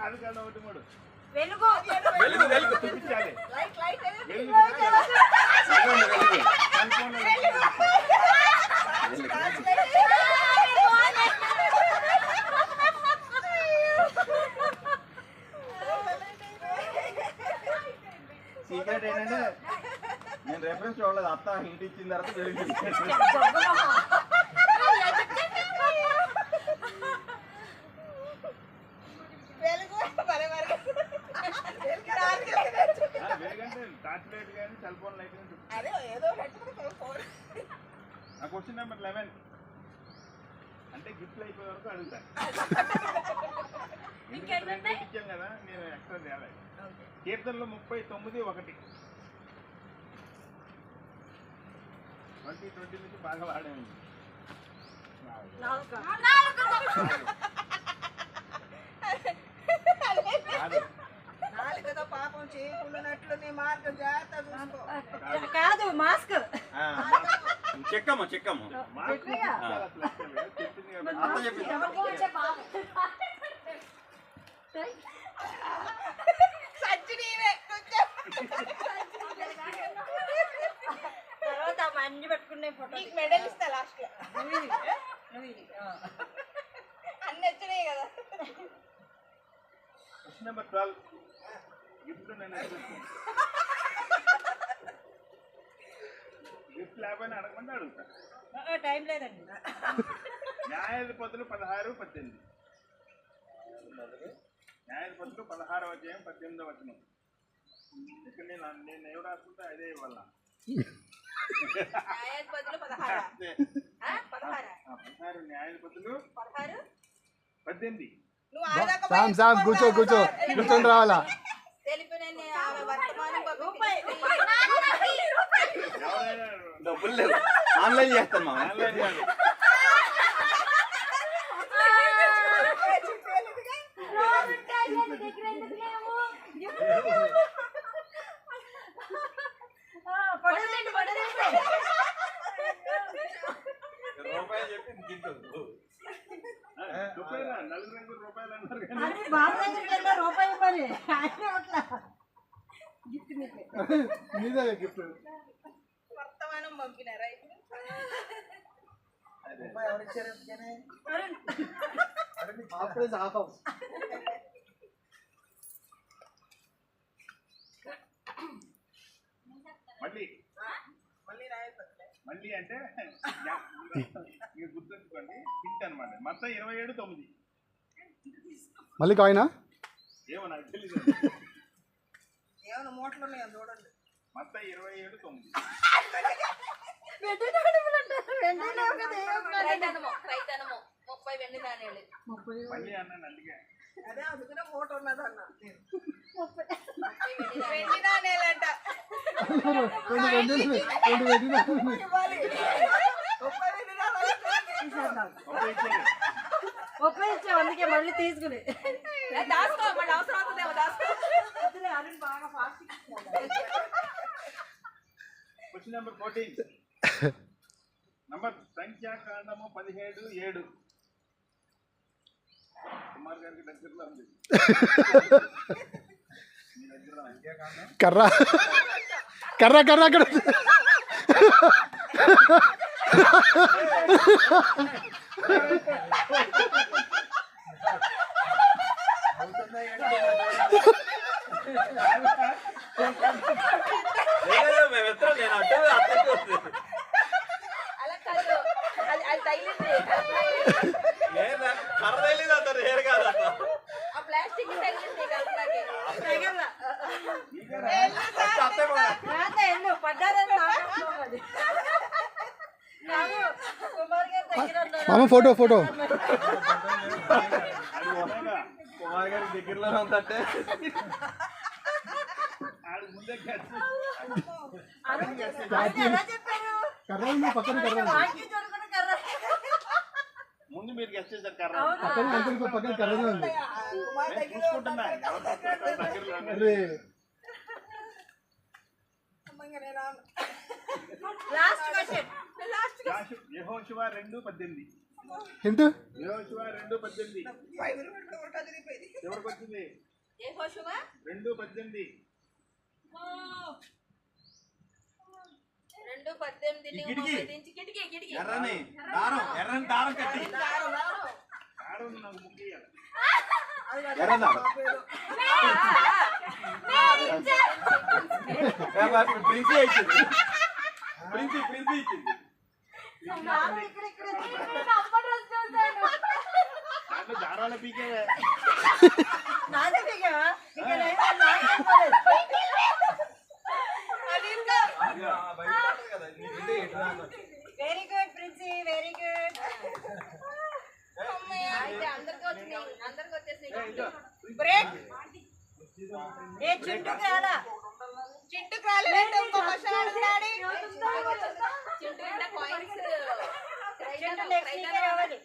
కాదు కాదు ఒకటి మూడు వెలుగు వెలుగు వెలుగు చూపించాలి లైట్ లైట్ వెలుగు సీక్రెట్ ఏంటంటే నేను రెఫరెన్స్ చూడలేదు అత్త హీట్ ఇచ్చిన తర్వాత వెలుగు టార్చ్ లైట్ కానీ సెల్ ఫోన్ లైట్ కానీ నా క్వశ్చన్ నెంబర్ 11 అంటే గిఫ్ట్లు అయిపోయే వరకు అడుగుతాను ఇచ్చాం కదా నేను ఎక్స్ట్రా తేవాలి కీర్తనలో 39:1 2020 నుంచి బాగా వాడాము పాపం చేయకుండానట్లు నీ మార్గం జాగ్రత్త చూసుకో కాదు మాస్క్ చెక్కమ్మ చెక్కమ్మ తర్వాత అన్ని పెట్టుకునే ఫోటో మెడల్ ఇస్తా లాస్ట్ లో అన్ని వచ్చినాయి కదా. క్వశ్చన్ నెంబర్ 12 గిఫ్ట్ నేను గిఫ్ట్ లేకపోయినా అడగకుండా అడుగుతా టైం లేదండి. న్యాయాధిపతులు 16-18 న్యాయాధిపతులు 16వ అధ్యాయం 18వ వచనం ఇక్కడ నేను ఏం రాసుకుంటే అదే ఇవ్వాల న్యాయాధిపతులు 16 న్యాయాధిపతులు 18 సామ్ కూర్చో కూర్చొని రావాలా డబ్బులు లేవు ఆన్లైన్ చేస్తాను ఆన్లైన్ కాదు రూపాయలు చెప్పి రూపాయలు అన్నారు కానీ బాబు దగ్గరికి రూపాయి ఇవ్వాలి గిఫ్ట్ నీదే గిఫ్ట్ వర్తమానం పంపినారా మళ్ళీ అంటే మీరు గుర్తుంచుకోండి హింట్ అనమాట మొత్తం 27:9 మళ్ళీ కాయినా ఏమో నాకు తెలీదు ఏమైనా మూటలు ఉన్నాయో చూడండి మొత్తం 27:9 మళ్ళీ అన్నాను అందుకే అదే అందుకనే మూట ఉన్నది అన్న వెండి నాణేలంట ఉపయోగించే అందుకే మళ్ళీ తీసుకుని దాసుకో మళ్ళీ అవసరం అవుతుందేమో దాసుకో బాగా ఫాస్ట్. క్వశ్చన్ నెంబర్ 14 నంబర్ సంఖ్యాకాండము 17:7 కుమార్ గారికి దగ్గరలో ఉంది కర్రా కర్రా కర్రా అక్కడ అలా కాదు అది తగిలింది ఆ ప్లాస్టిక్ తగిలింది కలుపుతాకి మామ ఫోటో కుమార్ గారి దగ్గరలోనే ఉందంటే పక్కన కర్ర ముందు మీరు గెస్ట్ చేశారు కర్ర పక్కన కర్రనే ఉంది చూసుకుంటున్నా లాస్ట్ క్వశ్చన్ యెహోషువ 2:18 హింట్ యోశువ 2:18 ఎవరికి వచ్చింది? 2:18 ఈ కిటికీ ఎర్రని దారం కట్టి ఆడో నాకు ముక్కు ఇయ్యాలి. ఎర్ర దారం ప్రిన్సీ ఇచ్చింది ప్రిన్సీ ఇచ్చింది దాంట్లో దారాల పీకేవే. నాదే దిగావా? ఇక్కడ very good Princy, very good. ఏ చింటూకి రాలా? చింటుకు రాలేదంటే ఇంకో క్వశ్చన్ అడుగుతాడు. చింటూ నెక్స్ట్ వీకే రావాలి.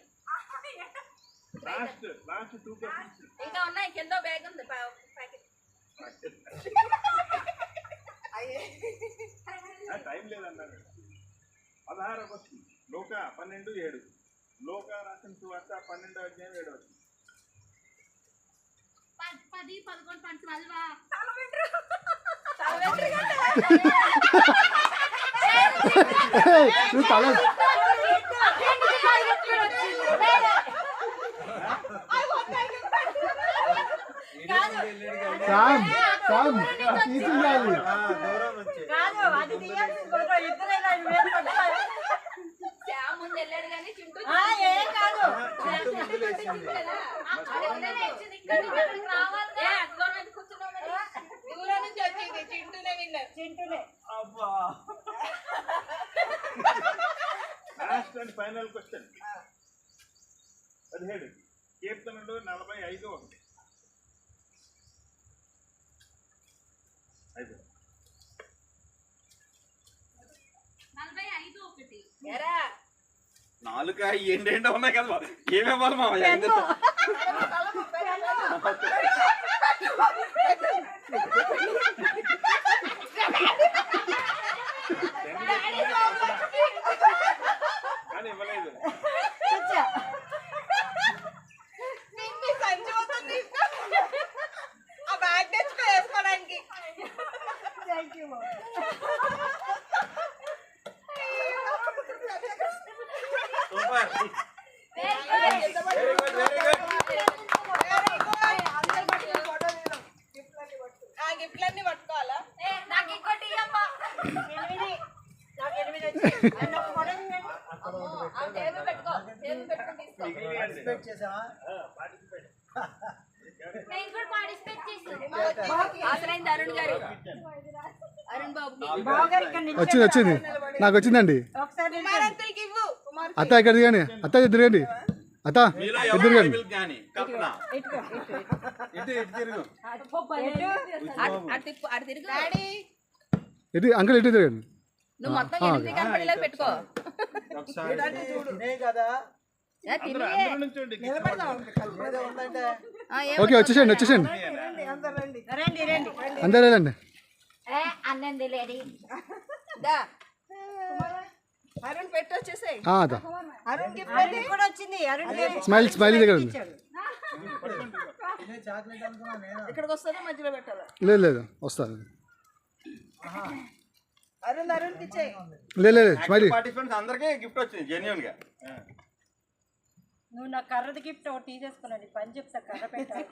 Last 2 questions. ఇంకా ఉన్నాయి కింద బ్యాగ్ ఉంది ప్యాకెట్ టైం లేదన్నారు. 16వ క్వశ్చన్. లోక 12:7. లోక రాసిన సువార్త 12వ అధ్యాయం 7వ వచనం. 10, 11 12 నువ్వు తల సామ్ తీసేయాలి. దూరం నుంచి కాదు, అది తీయాల్సింది కొడుకు. ఇద్దరైనా వేలు పట్టాలి. శ్యామ్ ముందు వెళ్ళాడు కానీ చింటూ ఏం కాదు. దూరం నుంచి వచ్చింది చింటూనే విన్నర్. చింటూనే. అబ్బా లాస్ట్ అండ్ ఫైనల్ క్వశ్చన్. 17. కీర్తనలు 45:1. అయిపోయింది. 45:1 ఎరా 4 ఏంటేంటో ఉన్నాయి కదా ఏమేవ్వాలి మా కానీ ఇవ్వలేదు. కూర్చో. నిన్ను సంచి మొత్తం తీసుకో. ఆ బ్యాగ్ తెచ్చుకో వేసుకోవడానికి. Thank you. Super very good ఆ గిఫ్ట్లన్నీ పట్టుకోవాలా? నాకు ఇంకోటి ఇయ్యమ్మా. 8. నాకు 8 వచ్చింది. ఆయన ఒక ఫోటో తీయండి. ఆ టేబుల్ పెట్టుకో, టేబుల్ పెట్టుకొని తీసుకో. నేను కూడా పార్టిసిపేట్ చేశాను. అసలైంది అరుణ్ గారు, అరుణ్ బాబు. బావగారు ఇక్కడ నిల్చోండి. వచ్చింది నాకు వచ్చిందండి. ఒకసారి నిల్చోండి. కుమారంతులకి ఇవ్వు. కుమార్ అత్త ఇక్కడ దిగండి. అత్త తిరగండి. అత్త మీలో ఇద్దరు ఎవరు దిగండి. బైబిల్ జ్ఞాని కల్పన ఇటుకో, ఇటు. ఇటు తిరుగు అటు తిప్పు, అటు తిరుగు. డాడీ ఇటు అంకుల్ ఇటు తిరగండి. నువ్వు మొత్తం 8 కనపడేలా పెట్టుకో. ఒకసారి ఏ, అందరూ తిరిగే. నుంచోండి. ఓకే వచ్చేసండి వచ్చేసండి రండి రండి. అందరూ వెళ్ళండి. అన్నంది లేడీ. దా అరుణ్ పెట్టి వచ్చేసాయి. అత్త అరుణ్ గిఫ్ట్ అరుణ్ కూడా వచ్చింది. అరుణ్ స్మైల్ దగ్గర ఉంది. ఇచ్చాడు. ఇక్కడికి వస్తుందా మధ్యలో పెట్టాలా? లేదు వస్తాను. అరుణ్కి ఇచ్చేయి. లేదు స్మైలీ. పార్టిసిపెంట్స్ అందరికీ గిఫ్ట్ వచ్చింది జెన్యున్ గా. నువ్వు నా కర్రది గిఫ్ట్ ఒకటి తీసేసుకున్నాను. పని చెప్తా కర్ర పెట్టాలి.